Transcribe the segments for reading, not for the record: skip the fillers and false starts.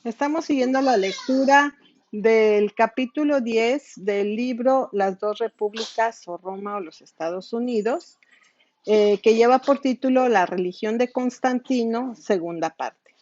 Estamos siguiendo la lectura del capítulo 10 del libro Las dos repúblicas o Roma o los Estados Unidos, que lleva por título La religión de Constantino, segunda parte.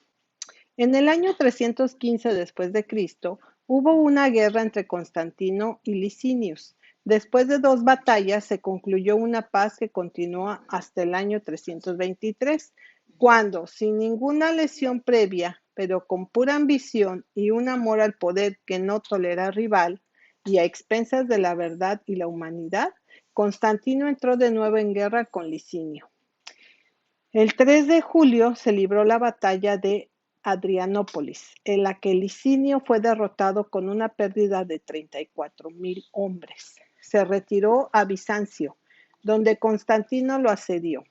En el año 315 después de Cristo, hubo una guerra entre Constantino y Licinius. Después de dos batallas se concluyó una paz que continúa hasta el año 323, cuando, sin ninguna lesión previa, pero con pura ambición y un amor al poder que no tolera rival, y a expensas de la verdad y la humanidad, Constantino entró de nuevo en guerra con Licinio. El 3 de julio se libró la batalla de Adrianópolis, en la que Licinio fue derrotado con una pérdida de 34,000 hombres. Se retiró a Bizancio, donde Constantino lo asedió.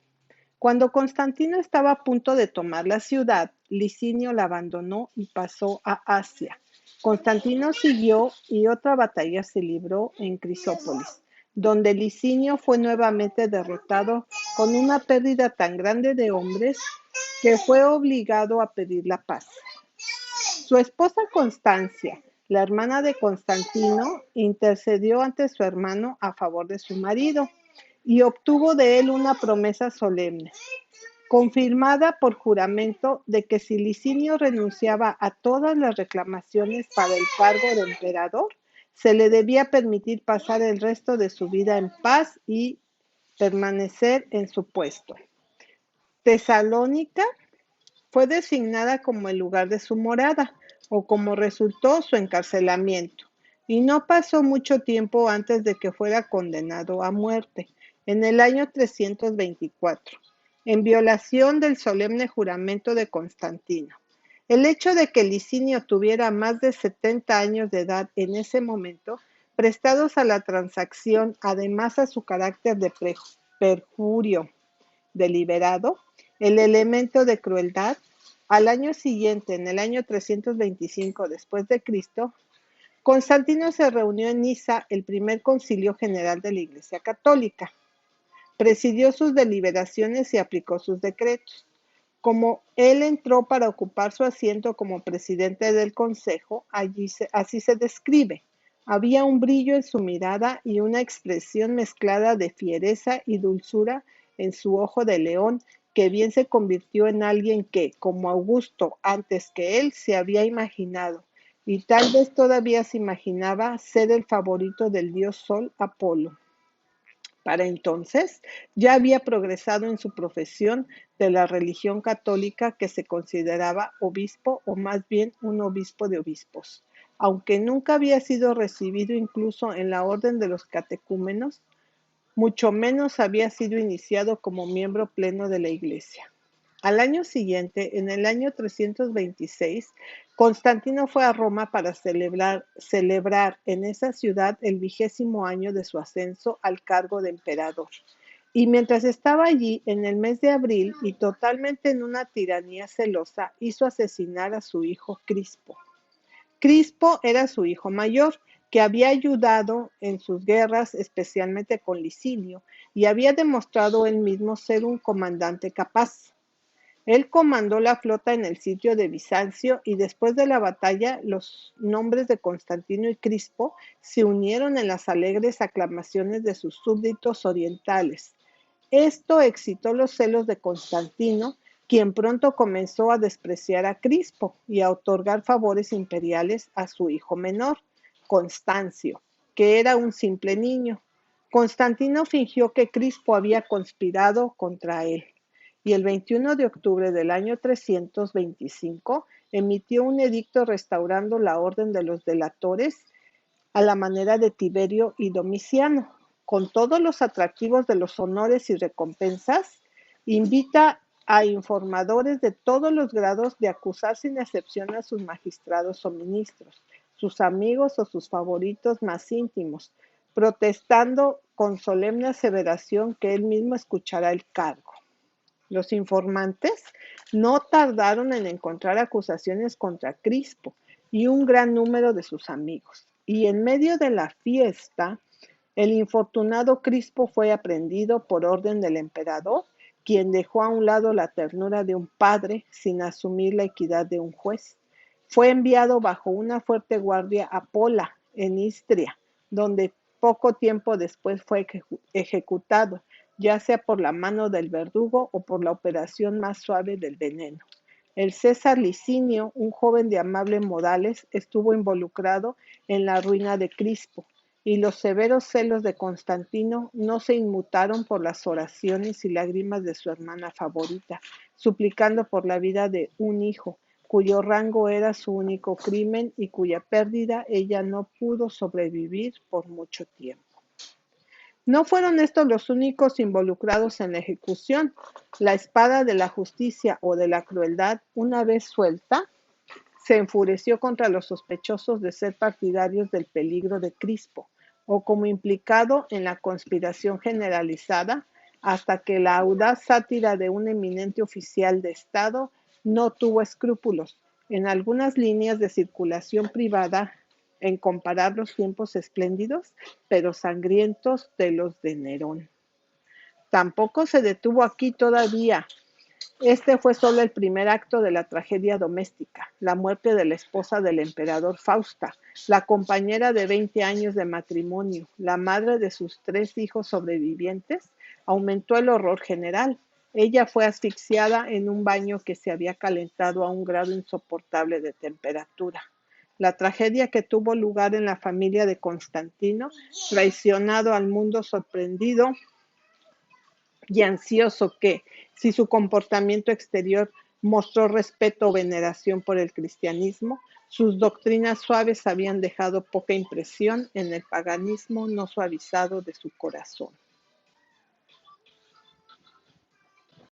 Cuando Constantino estaba a punto de tomar la ciudad, Licinio la abandonó y pasó a Asia. Constantino siguió y otra batalla se libró en Crisópolis, donde Licinio fue nuevamente derrotado con una pérdida tan grande de hombres que fue obligado a pedir la paz. Su esposa Constancia, la hermana de Constantino, intercedió ante su hermano a favor de su marido y obtuvo de él una promesa solemne, confirmada por juramento, de que si Licinio renunciaba a todas las reclamaciones para el cargo de emperador, se le debía permitir pasar el resto de su vida en paz y permanecer en su puesto. Tesalónica fue designada como el lugar de su morada, o como resultó su encarcelamiento, y no pasó mucho tiempo antes de que fuera condenado a muerte, en el año 324, en violación del solemne juramento de Constantino. El hecho de que Licinio tuviera más de 70 años de edad en ese momento, prestados a la transacción, además a su carácter de perjurio deliberado, el elemento de crueldad, al año siguiente, en el año 325 después de Cristo, Constantino se reunió en Niza el primer concilio general de la Iglesia Católica. Presidió sus deliberaciones y aplicó sus decretos. Como él entró para ocupar su asiento como presidente del consejo, así se describe. Había un brillo en su mirada y una expresión mezclada de fiereza y dulzura en su ojo de león, que bien se convirtió en alguien que, como Augusto antes que él, se había imaginado, y tal vez todavía se imaginaba, ser el favorito del dios Sol Apolo. Para entonces ya había progresado en su profesión de la religión católica, que se consideraba obispo, o más bien un obispo de obispos. Aunque nunca había sido recibido incluso en la orden de los catecúmenos, mucho menos había sido iniciado como miembro pleno de la Iglesia. Al año siguiente, en el año 326, Constantino fue a Roma para celebrar en esa ciudad el 20º año de su ascenso al cargo de emperador. Y mientras estaba allí, en el mes de abril, y totalmente en una tiranía celosa, hizo asesinar a su hijo Crispo. Crispo era su hijo mayor, que había ayudado en sus guerras, especialmente con Licinio, y había demostrado él mismo ser un comandante capaz. Él comandó la flota en el sitio de Bizancio, y después de la batalla los nombres de Constantino y Crispo se unieron en las alegres aclamaciones de sus súbditos orientales. Esto excitó los celos de Constantino, quien pronto comenzó a despreciar a Crispo y a otorgar favores imperiales a su hijo menor, Constancio, que era un simple niño. Constantino fingió que Crispo había conspirado contra él, y el 21 de octubre del año 325 emitió un edicto restaurando la orden de los delatores a la manera de Tiberio y Domiciano, con todos los atractivos de los honores y recompensas. Invita a informadores de todos los grados de acusar sin excepción a sus magistrados o ministros, sus amigos o sus favoritos más íntimos, protestando con solemne aseveración que él mismo escuchará el cargo. Los informantes no tardaron en encontrar acusaciones contra Crispo y un gran número de sus amigos. Y en medio de la fiesta, el infortunado Crispo fue aprehendido por orden del emperador, quien dejó a un lado la ternura de un padre sin asumir la equidad de un juez. Fue enviado bajo una fuerte guardia a Pola, en Istria, donde poco tiempo después fue ejecutado, ya sea por la mano del verdugo o por la operación más suave del veneno. El César Licinio, un joven de amables modales, estuvo involucrado en la ruina de Crispo, y los severos celos de Constantino no se inmutaron por las oraciones y lágrimas de su hermana favorita, suplicando por la vida de un hijo, cuyo rango era su único crimen y cuya pérdida ella no pudo sobrevivir por mucho tiempo. No fueron estos los únicos involucrados en la ejecución. La espada de la justicia o de la crueldad, una vez suelta, se enfureció contra los sospechosos de ser partidarios del peligro de Crispo, o como implicado en la conspiración generalizada, hasta que la audaz sátira de un eminente oficial de Estado no tuvo escrúpulos, en algunas líneas de circulación privada, en comparar los tiempos espléndidos, pero sangrientos de los de Nerón. Tampoco se detuvo aquí todavía. Este fue solo el primer acto de la tragedia doméstica, la muerte de la esposa del emperador Fausta, la compañera de 20 años de matrimonio, la madre de sus 3 hijos sobrevivientes, aumentó el horror general. Ella fue asfixiada en un baño que se había calentado a un grado insoportable de temperatura. La tragedia que tuvo lugar en la familia de Constantino, traicionado al mundo sorprendido y ansioso que, si su comportamiento exterior mostró respeto o veneración por el cristianismo, sus doctrinas suaves habían dejado poca impresión en el paganismo no suavizado de su corazón.